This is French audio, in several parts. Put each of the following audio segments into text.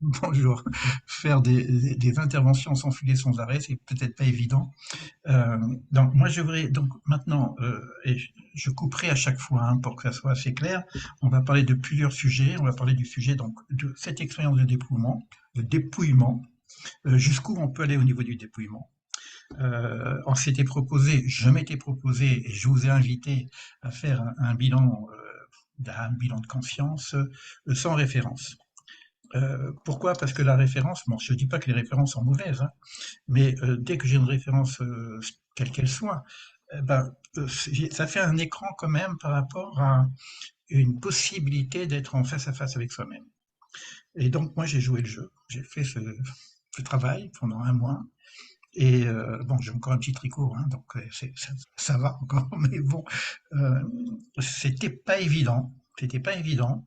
Bonjour. Faire des interventions sans filer sans arrêt, c'est peut-être pas évident. Euh, donc moi je voudrais donc maintenant, et je couperai à chaque fois hein, pour que ça soit assez clair. On va parler de plusieurs sujets. On va parler du sujet donc de cette expérience de dépouillement, jusqu'où on peut aller au niveau du dépouillement. On s'était proposé, je m'étais proposé et je vous ai invité à faire un bilan de conscience sans référence. Pourquoi? Parce que la référence, bon, je ne dis pas que les références sont mauvaises, hein, mais dès que j'ai une référence, quelle qu'elle soit, ça fait un écran quand même par rapport à une possibilité d'être en face à face avec soi-même. Et donc moi j'ai joué le jeu, j'ai fait ce travail pendant un mois, et bon j'ai encore un petit tricot, hein, donc ça va encore, mais bon, euh, c'était pas évident, c'était pas évident.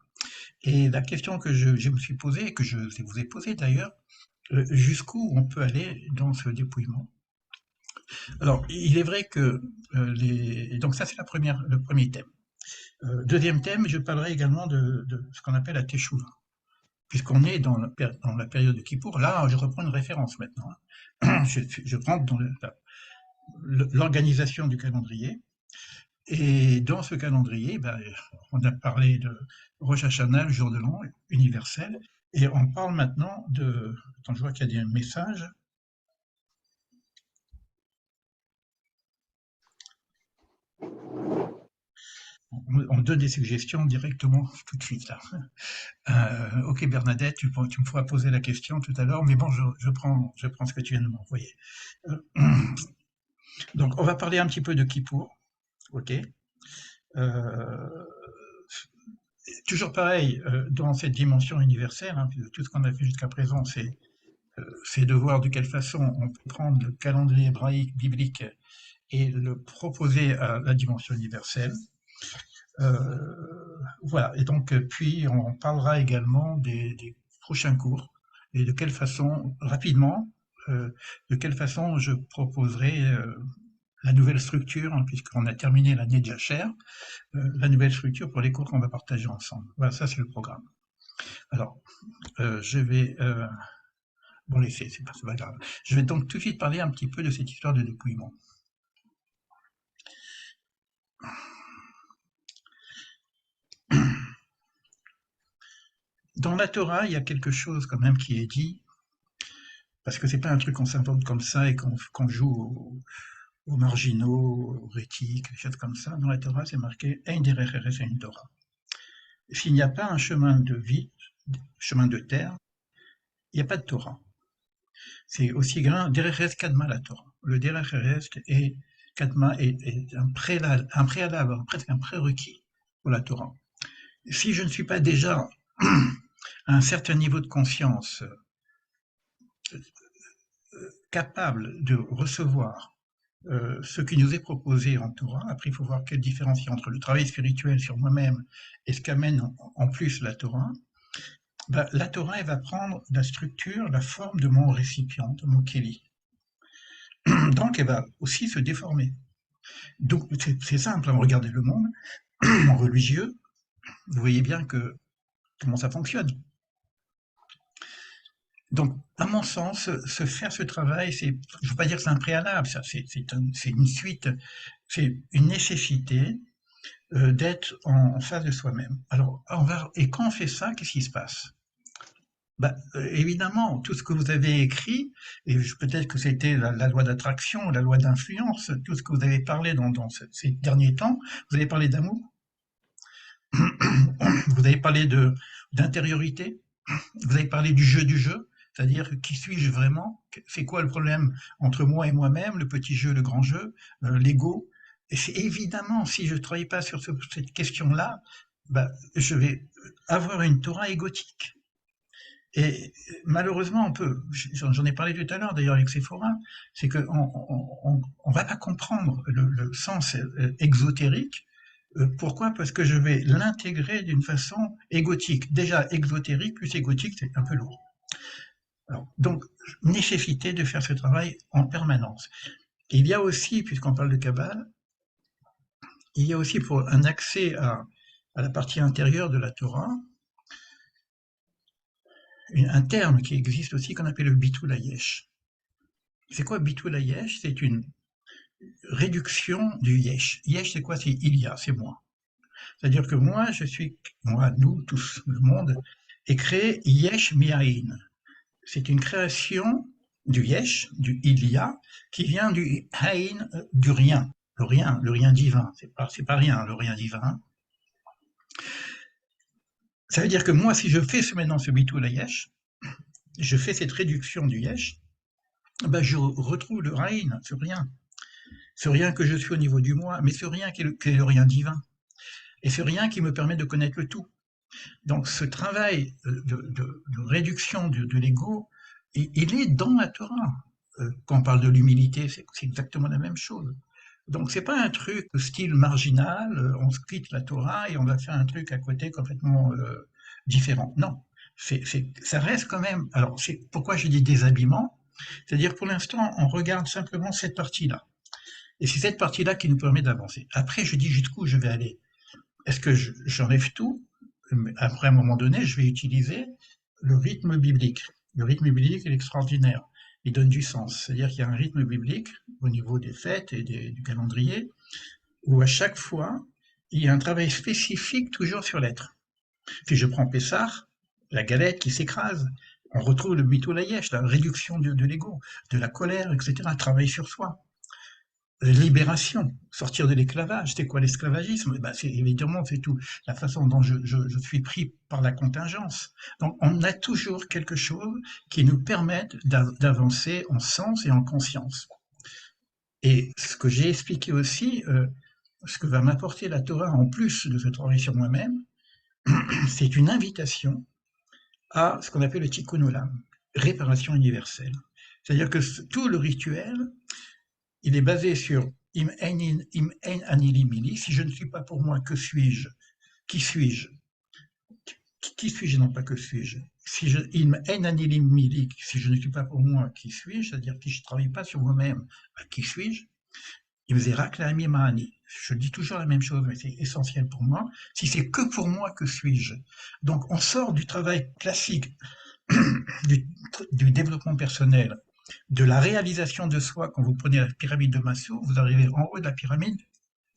Et la question que je me suis posée, et que je vous ai posée d'ailleurs, jusqu'où on peut aller dans ce dépouillement. Alors, il est vrai que donc ça c'est le premier thème. Deuxième thème, je parlerai également de ce qu'on appelle la teshuva, puisqu'on est dans la période de Kippour. Là, je reprends une référence maintenant, hein. Je rentre dans l'organisation du calendrier. Et dans ce calendrier, on a parlé de Rosh Hashanah, le jour de l'an universel, et on parle maintenant de. Attends, je vois qu'il y a des messages. On donne des suggestions directement tout de suite là. Ok Bernadette, tu me feras poser la question tout à l'heure, mais bon, je prends ce que tu viens de m'envoyer. Euh, donc on va parler un petit peu de Kippour, ok. Euh, Toujours pareil, dans cette dimension universelle, hein, puisque tout ce qu'on a fait jusqu'à présent, c'est de voir de quelle façon on peut prendre le calendrier hébraïque biblique et le proposer à la dimension universelle. Voilà, et donc puis on parlera également des prochains cours et de quelle façon, rapidement, de quelle façon je proposerai la nouvelle structure, hein, puisqu'on a terminé l'année de Jacher, la nouvelle structure pour les cours qu'on va partager ensemble. Voilà, ça c'est le programme. Alors, je vais bon laisser, c'est pas grave. Je vais donc tout de suite parler un petit peu de cette histoire de dépouillement. Dans la Torah, il y a quelque chose quand même qui est dit, parce que c'est pas un truc qu'on s'invente comme ça et qu'on joue aux marginaux, aux rétiques, des choses comme ça. Dans la Torah, c'est marqué Ein derech eretz ein Torah. S'il n'y a pas un chemin de vie, chemin de terre, il n'y a pas de Torah. C'est aussi grand, derech eretz kadma la Torah. Le derech eretz est kadma est un préalable, presque un prérequis pour la Torah. Si je ne suis pas déjà à un certain niveau de conscience capable de recevoir ce qui nous est proposé en Torah. Après, il faut voir quelle différence il y a entre le travail spirituel sur moi-même et ce qu'amène en plus la Torah. La Torah, elle va prendre la structure, la forme de mon récipient, de mon keli. Donc, elle va aussi se déformer. Donc, c'est simple, hein, regardez le monde en religieux, vous voyez bien que comment ça fonctionne. Donc, à mon sens, faire ce travail, je ne veux pas dire que c'est un préalable, ça, c'est une suite, c'est une nécessité d'être en face de soi-même. Alors, et quand on fait ça, qu'est-ce qui se passe? Évidemment, tout ce que vous avez écrit, et peut-être que c'était la loi d'attraction, la loi d'influence, tout ce que vous avez parlé dans ces derniers temps, vous avez parlé d'amour, vous avez parlé d'intériorité, vous avez parlé du jeu, c'est-à-dire qui suis-je vraiment? C'est quoi le problème entre moi et moi-même, le petit jeu, le grand jeu, l'ego? Et c'est évidemment, si je ne travaille pas sur cette question-là, je vais avoir une Torah égotique. Et malheureusement, j'en ai parlé tout à l'heure d'ailleurs avec Sephora, c'est qu'on on va pas comprendre le sens exotérique. Pourquoi? Parce que je vais l'intégrer d'une façon égotique. Déjà, exotérique plus égotique, c'est un peu lourd. Alors, donc, nécessité de faire ce travail en permanence. Il y a aussi, puisqu'on parle de Kabbale, il y a aussi pour un accès à la partie intérieure de la Torah, un terme qui existe aussi qu'on appelle le bitul hayesh. C'est quoi bitul hayesh? C'est une réduction du yesh. Yesh, c'est quoi? C'est il y a, c'est moi. C'est-à-dire que moi, moi, nous, tous, le monde, est créé yesh mi'ain. C'est une création du yesh, du il y a, qui vient du hain, du rien. Le rien divin. C'est pas rien, le rien divin. Ça veut dire que moi, si je fais maintenant ce bitul hayesh, je fais cette réduction du yesh, ben je retrouve le Raïn, ce rien que je suis au niveau du moi, mais ce rien qui est le rien divin, et ce rien qui me permet de connaître le tout. Donc ce travail de réduction de l'ego, il est dans la Torah. Quand on parle de l'humilité, c'est exactement la même chose. Donc c'est pas un truc style marginal, on se quitte la Torah et on va faire un truc à côté complètement différent. Non, ça reste quand même. Alors c'est pourquoi je dis déshabillement, c'est-à-dire pour l'instant on regarde simplement cette partie-là. Et c'est cette partie-là qui nous permet d'avancer. Après je dis jusqu'où je vais aller. Est-ce que j'enlève tout? Après à un moment donné je vais utiliser le rythme biblique. Le rythme biblique est extraordinaire. Il donne du sens. C'est-à-dire qu'il y a un rythme biblique au niveau des fêtes et du calendrier, où à chaque fois, il y a un travail spécifique toujours sur l'être. Si je prends Pessah, la galette qui s'écrase, on retrouve le bitulayesh, la réduction de l'ego, de la colère, etc., travail sur soi. Libération, sortir de l'esclavage. C'est quoi l'esclavagisme? Ben évidemment, c'est tout la façon dont je suis pris par la contingence. Donc, on a toujours quelque chose qui nous permette d'avancer en sens et en conscience. Et ce que j'ai expliqué aussi, ce que va m'apporter la Torah en plus de ce travail sur moi-même, c'est une invitation à ce qu'on appelle le tikkun olam, réparation universelle. C'est-à-dire que tout le rituel, il est basé sur im ein ani mili, si je ne suis pas pour moi, que suis-je? Qui suis-je? Qui suis-je, non pas que suis-je? Si je im ein ani mili, si je ne suis pas pour moi, qui suis-je? C'est-à-dire que si je ne travaille pas sur moi-même, qui suis-je? Je dis toujours la même chose, mais c'est essentiel pour moi. Si c'est que pour moi, que suis-je? Donc on sort du travail classique du développement personnel, de la réalisation de soi. Quand vous prenez la pyramide de Maslow, vous arrivez en haut de la pyramide,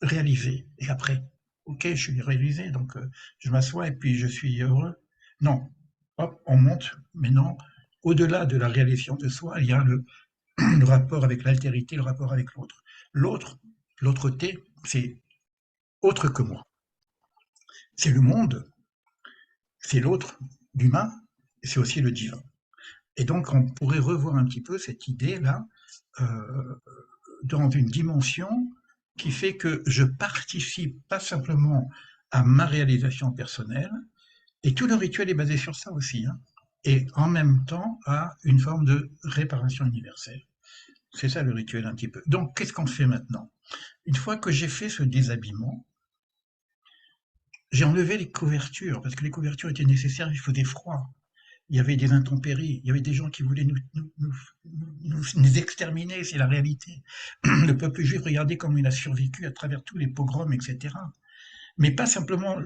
réalisé. Et après, ok, je suis réalisé, donc je m'assois et puis je suis heureux. Non, hop, on monte. Maintenant, au-delà de la réalisation de soi, il y a le rapport avec l'altérité, le rapport avec l'autre. L'autre-té, c'est autre que moi. C'est le monde, c'est l'autre, l'humain, et c'est aussi le divin. Et donc, on pourrait revoir un petit peu cette idée-là dans une dimension qui fait que je participe pas simplement à ma réalisation personnelle, et tout le rituel est basé sur ça aussi, hein, et en même temps à une forme de réparation universelle. C'est ça le rituel un petit peu. Donc, qu'est-ce qu'on fait maintenant? Une fois que j'ai fait ce déshabillement, j'ai enlevé les couvertures, parce que les couvertures étaient nécessaires, il faisait froid. Il y avait des intempéries, il y avait des gens qui voulaient nous exterminer, c'est la réalité. Le peuple juif, regardez comment il a survécu à travers tous les pogroms, etc. Mais pas simplement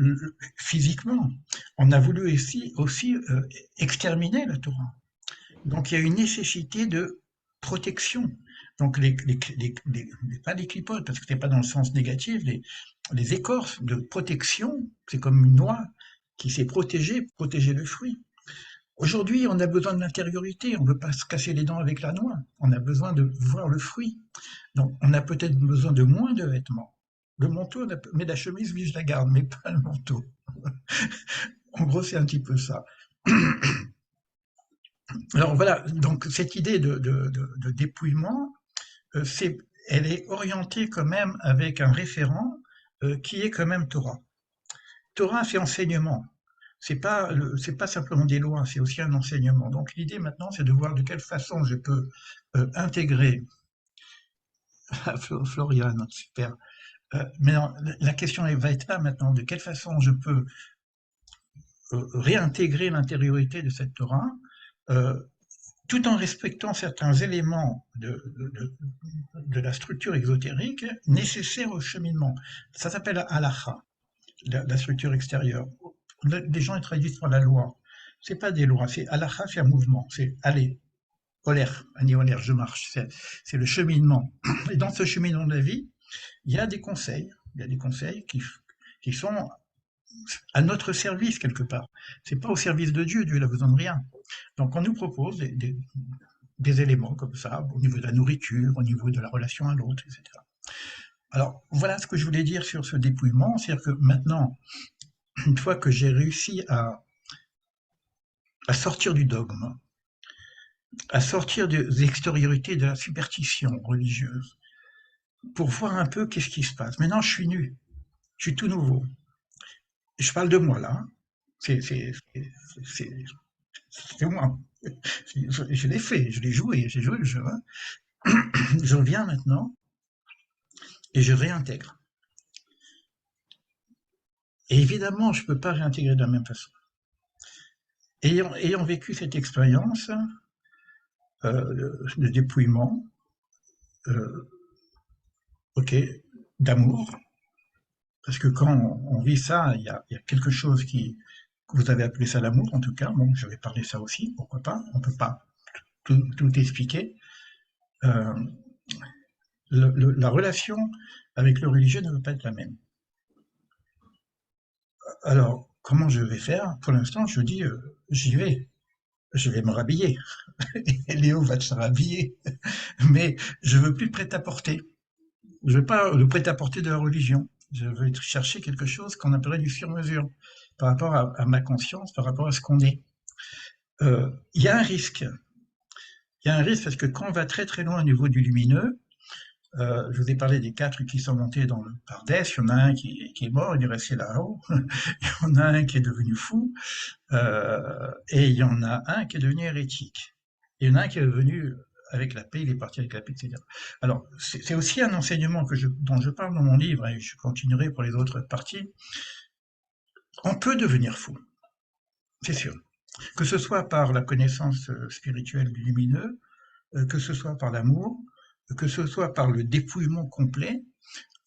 physiquement. On a voulu aussi exterminer la Torah. Donc il y a une nécessité de protection. Donc pas les clipotes, parce que c'est pas dans le sens négatif, les écorces de protection, c'est comme une noix qui s'est protégée, protéger le fruit. Aujourd'hui, on a besoin de l'intériorité, on ne veut pas se casser les dents avec la noix, on a besoin de voir le fruit. Donc on a peut-être besoin de moins de vêtements. Le manteau, mais la chemise, oui, je la garde, mais pas le manteau. En gros, c'est un petit peu ça. Alors voilà, donc cette idée de dépouillement, elle est orientée quand même avec un référent qui est quand même Torah. Torah, c'est enseignement. C'est pas simplement des lois, c'est aussi un enseignement. Donc l'idée maintenant, c'est de voir de quelle façon je peux intégrer. Florian, super. Mais non, la question va être là maintenant, de quelle façon je peux réintégrer l'intériorité de cette Torah, euh, tout en respectant certains éléments de la structure exotérique nécessaires au cheminement. Ça s'appelle halacha, la structure extérieure. Les gens traduisent par la loi. C'est pas des lois, c'est halakha, c'est un mouvement, c'est aller, olaire, ani olaire, je marche, c'est le cheminement. Et dans ce cheminement de la vie, il y a des conseils, il y a des conseils qui sont à notre service quelque part. C'est pas au service de Dieu, Dieu n'a besoin de rien. Donc on nous propose des éléments comme ça, au niveau de la nourriture, au niveau de la relation à l'autre, etc. Alors voilà ce que je voulais dire sur ce dépouillement, c'est-à-dire que maintenant, une fois que j'ai réussi à sortir du dogme, à sortir des extériorités de la superstition religieuse, pour voir un peu qu'est-ce qui se passe. Maintenant, je suis nu, je suis tout nouveau. Je parle de moi là, c'est moi. Je l'ai fait, je l'ai joué, j'ai joué le jeu. Hein. Je reviens maintenant et je réintègre. Et évidemment, je ne peux pas réintégrer de la même façon. Ayant vécu cette expérience de dépouillement, euh, ok, d'amour, parce que quand on vit ça, il y a quelque chose vous avez appelé ça l'amour, en tout cas. Bon, je vais parler ça aussi, pourquoi pas. On ne peut pas tout expliquer. Euh, la relation avec le religieux ne veut pas être la même. Alors, comment je vais faire? Pour l'instant, je dis, j'y vais. Je vais me rhabiller. Et Léo va se rhabiller. Mais je veux plus de prêt-à-porter. Je veux pas le prêt-à-porter de la religion. Je veux chercher quelque chose qu'on appellerait du sur-mesure par rapport à ma conscience, par rapport à ce qu'on est. Il y a un risque. Il y a un risque parce que quand on va très très loin au niveau du lumineux, je vous ai parlé des 4 qui sont montés dans le Pardès, il y en a un qui est mort, il est resté là-haut, il y en a un qui est devenu fou, et il y en a un qui est devenu hérétique. Il y en a un qui est devenu avec la paix, il est parti avec la paix, etc. Alors, c'est aussi un enseignement dont je parle dans mon livre, et je continuerai pour les autres parties. On peut devenir fou, c'est sûr. Que ce soit par la connaissance spirituelle du lumineux, que ce soit par l'amour, que ce soit par le dépouillement complet,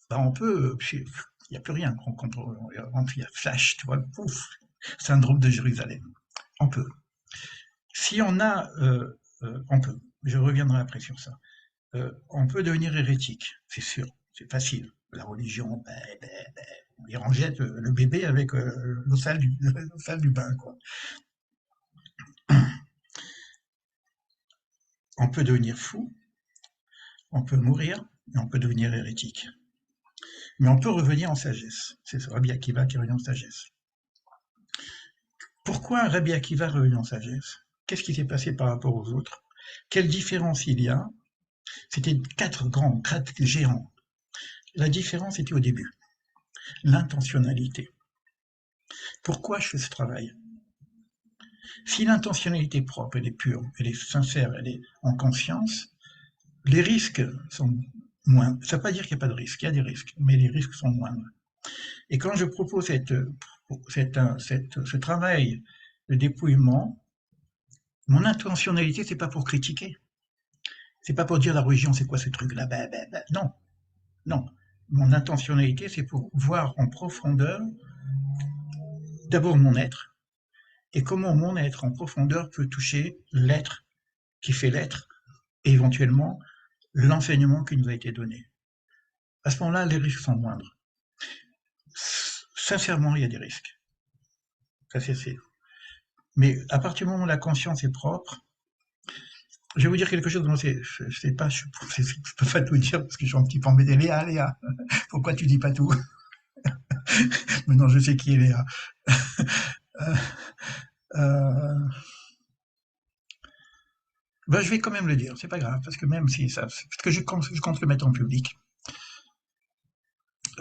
bah on peut, il n'y a plus rien. Il y a flash, tu vois, pouf, syndrome de Jérusalem. On peut. Si on a, on peut. Je reviendrai après sur ça. On peut devenir hérétique, c'est sûr, c'est facile. La religion, on y rejette le bébé avec l'eau sale du bain, quoi. On peut devenir fou, on peut mourir, et on peut devenir hérétique. Mais on peut revenir en sagesse. C'est Rabbi Akiva qui revient en sagesse. Pourquoi Rabbi Akiva revient en sagesse? Qu'est-ce qui s'est passé par rapport aux autres? Quelle différence il y a? C'était 4 géants. La différence était au début. L'intentionnalité. Pourquoi je fais ce travail? Si l'intentionnalité est propre, elle est pure, elle est sincère, elle est en conscience, les risques sont moindres. Ça ne veut pas dire qu'il n'y a pas de risques, il y a des risques, mais les risques sont moindres. Et quand je propose ce travail de dépouillement, mon intentionnalité, c'est pas pour critiquer. C'est pas pour dire la religion, c'est quoi ce truc-là? Non, non. Mon intentionnalité, c'est pour voir en profondeur d'abord mon être et comment mon être en profondeur peut toucher l'être qui fait l'être et éventuellement l'enseignement qui nous a été donné. À ce moment-là, les risques sont moindres. Sincèrement, il y a des risques. Ça, c'est sûr. Mais à partir du moment où la conscience est propre, je vais vous dire quelque chose, moi, je sais pas, je peux pas tout dire parce que je suis un petit peu embêté. Léa, pourquoi tu dis pas tout? Maintenant, je sais qui est Léa. Euh, euh, ben, je vais quand même le dire, c'est pas grave, parce que même si ça, parce que je compte le mettre en public.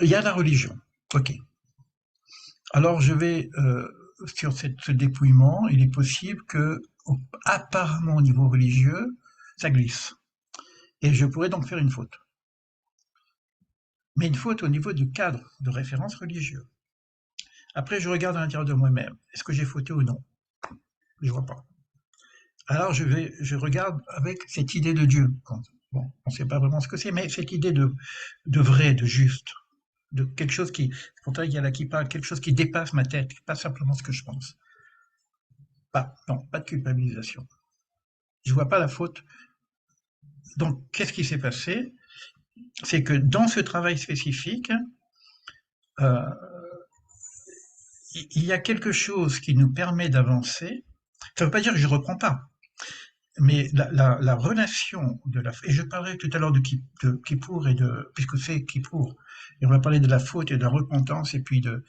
Il y a la religion, ok. Alors je vais sur ce dépouillement, il est possible que, apparemment au niveau religieux, ça glisse. Et je pourrais donc faire une faute. Mais une faute au niveau du cadre de référence religieux. Après, je regarde à l'intérieur de moi-même. Est-ce que j'ai fauté ou non? Je vois pas. Alors je regarde avec cette idée de Dieu. Bon, on ne sait pas vraiment ce que c'est, mais cette idée de vrai, de juste, de quelque chose qui, pourtant il y a là qui parle, quelque chose qui dépasse ma tête, pas simplement ce que je pense. pas de culpabilisation. Je vois pas la faute. Donc, qu'est-ce qui s'est passé? C'est que dans ce travail spécifique, euh, il y a quelque chose qui nous permet d'avancer. Ça ne veut pas dire que je ne reprends pas, mais la relation de la... Et je parlais tout à l'heure de Kippour, puisque c'est Kippour, et on va parler de la faute et de la repentance, et puis de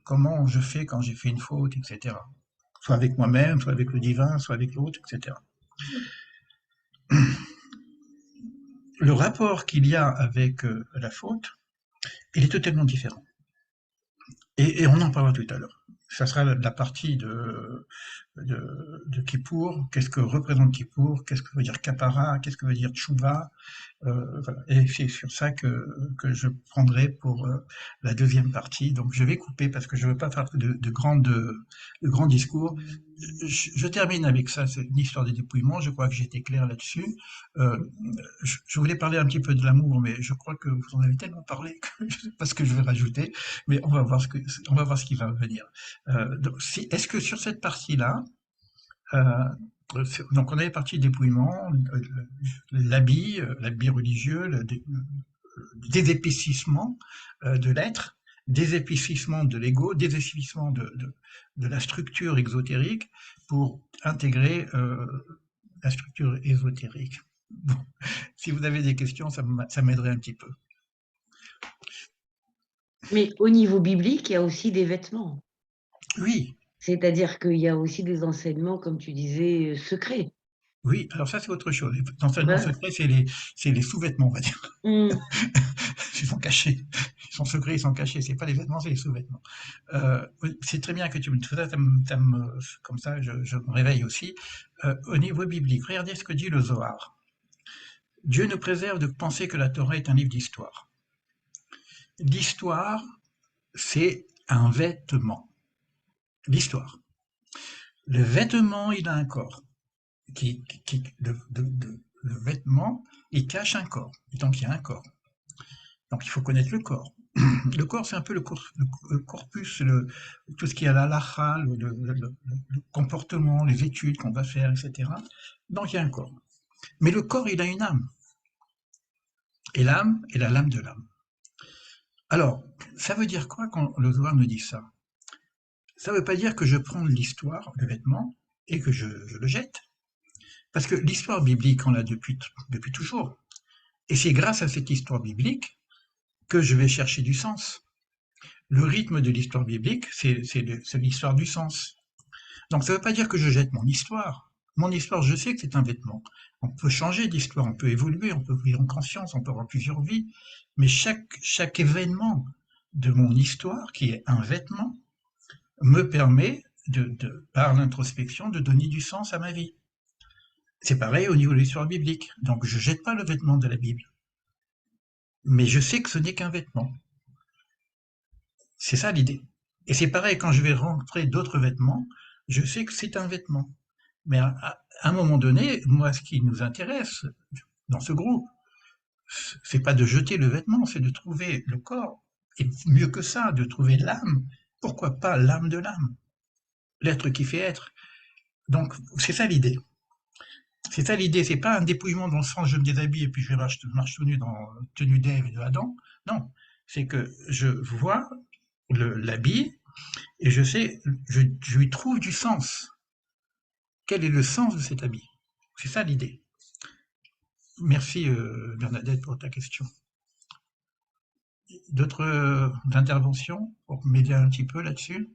comment je fais quand j'ai fait une faute, etc. Soit avec moi-même, soit avec le divin, soit avec l'autre, etc. Le rapport qu'il y a avec la faute, il est totalement différent. Et on en parlera tout à l'heure. Ça sera la partie de Kippour. Qu'est-ce que représente Kippour? Qu'est-ce que veut dire Kapara? Qu'est-ce que veut dire Tchouva? Voilà. Et c'est sur ça que je prendrai pour la deuxième partie. Donc je vais couper parce que je ne veux pas faire de grands discours. Je termine avec ça, c'est une histoire des dépouillements. Je crois que j'ai été clair là-dessus. Euh, je voulais parler un petit peu de l'amour, mais je crois que vous en avez tellement parlé que je ne sais pas ce que je vais rajouter. Mais on va voir ce qui va venir. Donc, est-ce que sur cette partie-là, euh, donc on avait parti dépouillement, l'habit religieux, désépaississement de l'être, désépaississement de l'ego, désépaississement de la structure exotérique pour intégrer la structure ésotérique. Bon, si vous avez des questions, ça m'aiderait un petit peu. Mais au niveau biblique, il y a aussi des vêtements. Oui. C'est-à-dire qu'il y a aussi des enseignements, comme tu disais, secrets. Oui, alors ça c'est autre chose. L'enseignement Ouais. secret, c'est les sous-vêtements, on va dire. Mm. Ils sont cachés. Ils sont secrets, ils sont cachés. C'est pas les vêtements, c'est les sous-vêtements. Oui, c'est très bien que tu me dis ça, comme ça, je me réveille aussi. Au niveau biblique, regardez ce que dit le Zohar. Dieu nous préserve de penser que la Torah est un livre d'histoire. L'histoire, c'est un vêtement. L'histoire. Le vêtement, il a un corps. Le vêtement, il cache un corps. Et donc, il y a un corps. Donc, il faut connaître le corps. Le corps, c'est un peu le corpus, tout ce qui est à l'halakha, le comportement, les études qu'on va faire, etc. Donc, il y a un corps. Mais le corps, il a une âme. Et l'âme est la lame de l'âme. Alors, ça veut dire quoi quand le Zohar me dit ça? Ça ne veut pas dire que je prends l'histoire, le vêtement, et que je le jette. Parce que l'histoire biblique, on l'a depuis toujours. Et c'est grâce à cette histoire biblique que je vais chercher du sens. Le rythme de l'histoire biblique, c'est l'histoire du sens. Donc ça ne veut pas dire que je jette mon histoire. Mon histoire, je sais que c'est un vêtement. On peut changer d'histoire, on peut évoluer, on peut vivre en conscience, on peut avoir plusieurs vies. Mais chaque événement de mon histoire, qui est un vêtement, me permet, par l'introspection, de donner du sens à ma vie. C'est pareil au niveau de l'histoire biblique. Donc je ne jette pas le vêtement de la Bible. Mais je sais que ce n'est qu'un vêtement. C'est ça l'idée. Et c'est pareil quand je vais rentrer d'autres vêtements, je sais que c'est un vêtement. Mais à un moment donné, moi, ce qui nous intéresse dans ce groupe, c'est pas de jeter le vêtement, c'est de trouver le corps. Et mieux que ça, de trouver l'âme. Pourquoi pas l'âme de l'âme? L'être qui fait être. Donc, c'est ça l'idée. C'est ça l'idée. C'est pas un dépouillement dans le sens je me déshabille et puis je marche tout nu dans tenue d'Ève et de Adam. Non. C'est que je vois l'habit et je sais, je lui trouve du sens. Quel est le sens de cet habit? C'est ça l'idée. Merci Bernadette pour ta question. D'autres interventions pour m'aider un petit peu là-dessus?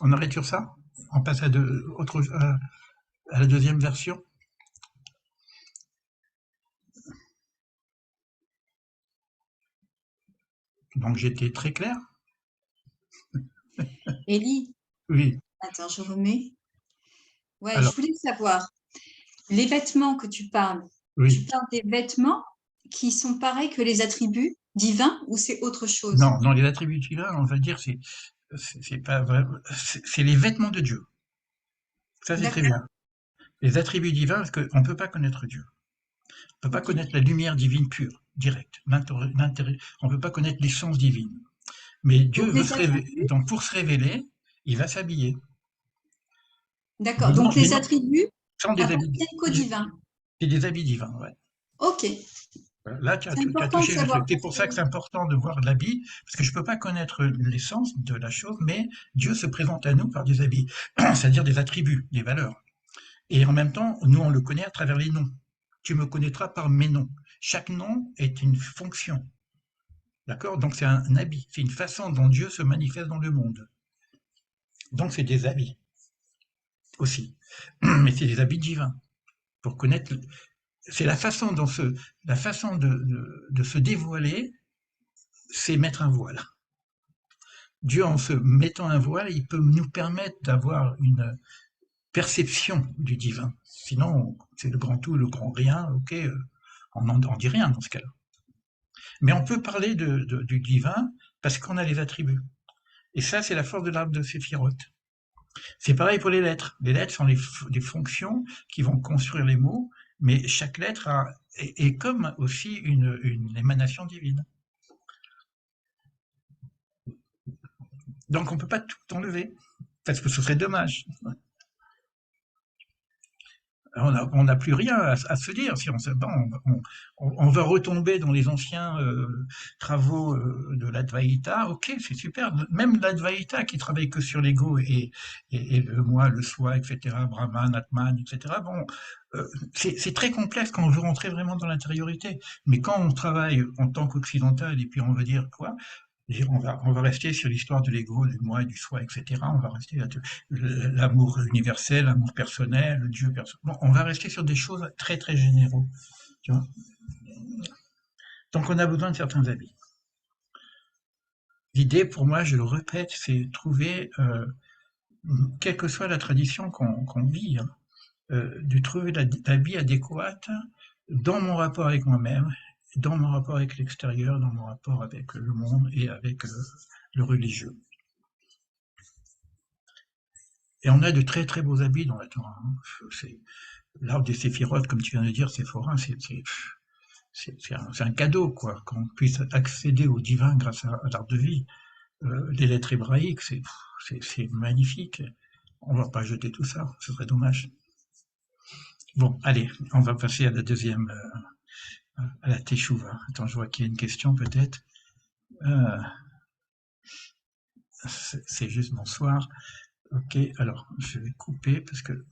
On arrête sur ça? On passe à la deuxième version? Donc j'étais très clair? Élie, Oui. attends, je remets. Ouais, Alors, je voulais savoir, les vêtements que tu parles oui. des vêtements qui sont pareils que les attributs divins ou c'est autre chose? Non, dans les attributs divins, on va dire, c'est pas vrai, c'est les vêtements de Dieu. Ça, c'est très D'accord, bien. Les attributs divins, parce qu'on ne peut pas connaître Dieu. On ne peut pas ok. connaître la lumière divine pure, directe. On ne peut pas connaître l'essence divine. Mais Donc Dieu veut les se révéler. attributs, Donc pour se révéler, il va s'habiller. d'accord. Donc Mais les non, attributs sans des habits. appartiennent qu'au divin. C'est des habits divins, ouais. Ok, Là, tu as, c'est tu as important de touché le truc. savoir C'est parce pour que ça que c'est important de voir l'habit, parce que je ne peux pas connaître l'essence de la chose, mais Dieu se présente à nous par des habits, c'est-à-dire des attributs, des valeurs. Et en même temps, nous, on le connaît à travers les noms. Tu me connaîtras par mes noms. Chaque nom est une fonction. D'accord? Donc c'est un habit. C'est une façon dont Dieu se manifeste dans le monde. Donc c'est des habits aussi. Mais c'est des habits divins. Pour connaître, c'est la façon la façon de se dévoiler, c'est mettre un voile. Dieu, en se mettant un voile, il peut nous permettre d'avoir une perception du divin. Sinon, c'est le grand tout, le grand rien, ok, on n'en dit rien dans ce cas-là. Mais on peut parler du divin parce qu'on a les attributs. Et ça, c'est la force de l'arbre de Séphiroth. C'est pareil pour les lettres. Les lettres sont des fonctions qui vont construire les mots, mais chaque lettre est comme aussi une émanation divine. Donc on ne peut pas tout enlever, parce que ce serait dommage. On n'a plus rien à se dire. Si on va retomber dans les anciens travaux de l'Advaita. Ok, c'est super. Même l'Advaita qui travaille que sur l'ego et le moi, le soi, etc., Brahman, Atman, etc. Bon, c'est très complexe quand on veut rentrer vraiment dans l'intériorité. Mais quand on travaille en tant qu'occidental et puis on veut dire quoi, on va rester sur l'histoire de l'ego, du moi, du soi, etc. On va rester l'amour universel, l'amour personnel, le Dieu personnel. Bon, on va rester sur des choses très très généraux. Tu vois. Donc on a besoin de certains habits. L'idée, pour moi, je le répète, c'est trouver, quelle que soit la tradition qu'on vit, hein, de trouver l'habit adéquat dans mon rapport avec moi-même, dans mon rapport avec l'extérieur, dans mon rapport avec le monde et avec le religieux. Et on a de très très beaux habits dans la Torah. Hein. C'est l'arbre des séphirotes, comme tu viens de dire, Séphora, c'est un cadeau, quoi, qu'on puisse accéder au divin grâce à l'arbre de vie. Les lettres hébraïques, c'est magnifique. On va pas jeter tout ça, ce serait dommage. Bon, allez, on va passer à la deuxième, à la teshuva. Attends, je vois qu'il y a une question peut-être. C'est juste bonsoir. Ok, alors je vais couper parce que